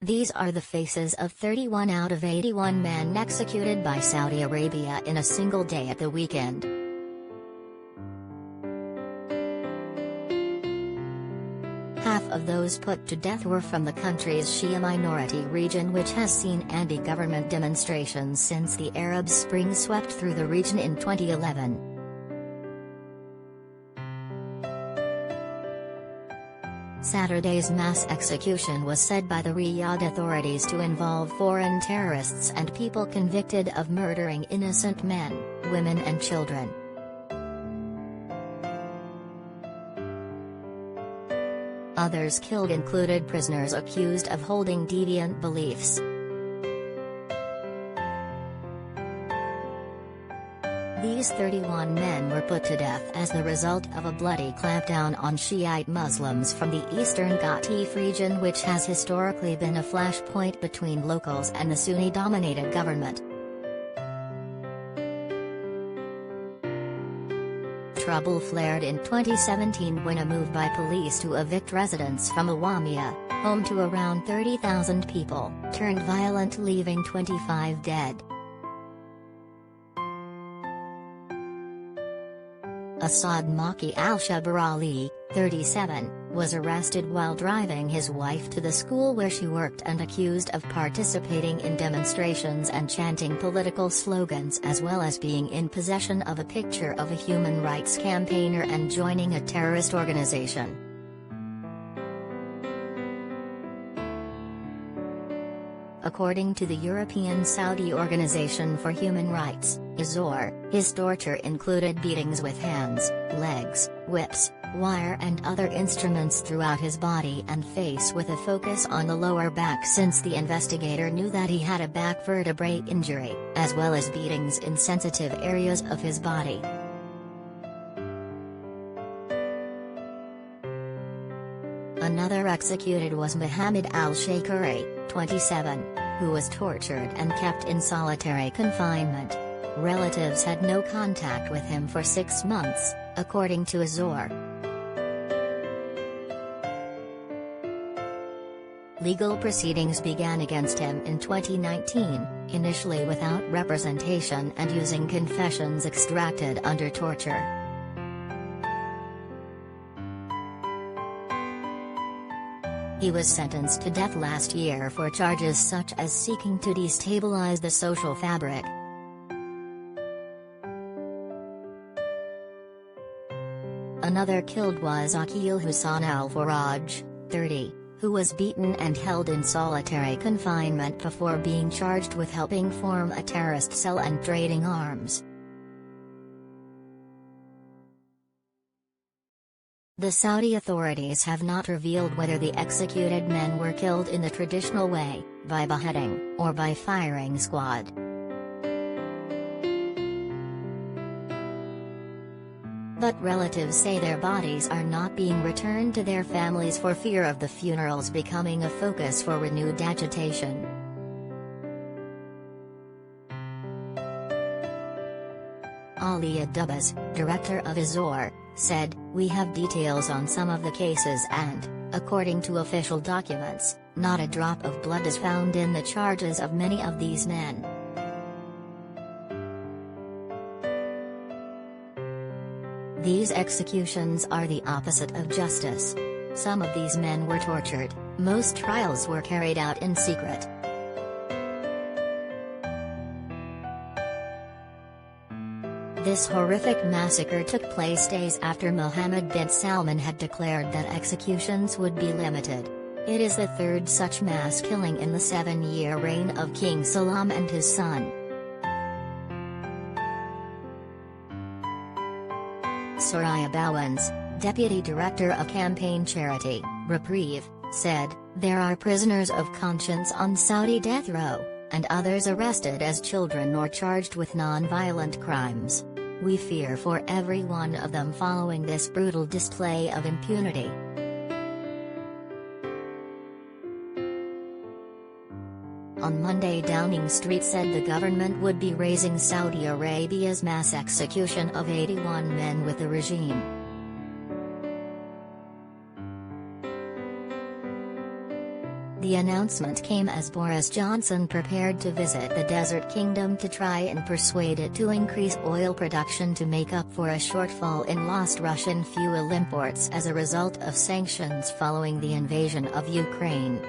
These are the faces of 31 out of 81 men executed by Saudi Arabia in a single day at the weekend. Half of those put to death were from the country's Shia minority region, which has seen anti-government demonstrations since the Arab Spring swept through the region in 2011. Saturday's mass execution was said by the Riyadh authorities to involve foreign terrorists and people convicted of murdering innocent men, women and children. Others killed included prisoners accused of holding deviant beliefs. These 31 men were put to death as the result of a bloody clampdown on Shiite Muslims from the eastern Ghatif region, which has historically been a flashpoint between locals and the Sunni-dominated government. Trouble flared in 2017 when a move by police to evict residents from Awamiya, home to around 30,000 people, turned violent, leaving 25 dead. Asad Maki al-Shabarali, 37, was arrested while driving his wife to the school where she worked and accused of participating in demonstrations and chanting political slogans, as well as being in possession of a picture of a human rights campaigner and joining a terrorist organization. According to the European Saudi Organization for Human Rights, ISOR, his torture included beatings with hands, legs, whips, wire and other instruments throughout his body and face, with a focus on the lower back, since the investigator knew that he had a back vertebrae injury, as well as beatings in sensitive areas of his body. Another executed was Mohammed al-Shakuri, 27, who was tortured and kept in solitary confinement. Relatives had no contact with him for 6 months, according to ISOR. Legal proceedings began against him in 2019, initially without representation and using confessions extracted under torture. He was sentenced to death last year for charges such as seeking to destabilize the social fabric. Another killed was Aqil Hussain al-Faraj, 30, who was beaten and held in solitary confinement before being charged with helping form a terrorist cell and trading arms. The Saudi authorities have not revealed whether the executed men were killed in the traditional way, by beheading, or by firing squad. But relatives say their bodies are not being returned to their families for fear of the funerals becoming a focus for renewed agitation. Ali Adubas, director of ISOR, said, "We have details on some of the cases and, according to official documents, not a drop of blood is found in the charges of many of these men." These executions are the opposite of justice. Some of these men were tortured, most trials were carried out in secret. This horrific massacre took place days after Mohammed bin Salman had declared that executions would be limited. It is the third such mass killing in the 7-year reign of King Salam and his son. Soraya Bowens, deputy director of campaign charity, Reprieve, said, "There are prisoners of conscience on Saudi death row, and others arrested as children or charged with non-violent crimes. We fear for every one of them following this brutal display of impunity." On Monday, Downing Street said the government would be raising Saudi Arabia's mass execution of 81 men with the regime. The announcement came as Boris Johnson prepared to visit the desert kingdom to try and persuade it to increase oil production to make up for a shortfall in lost Russian fuel imports as a result of sanctions following the invasion of Ukraine.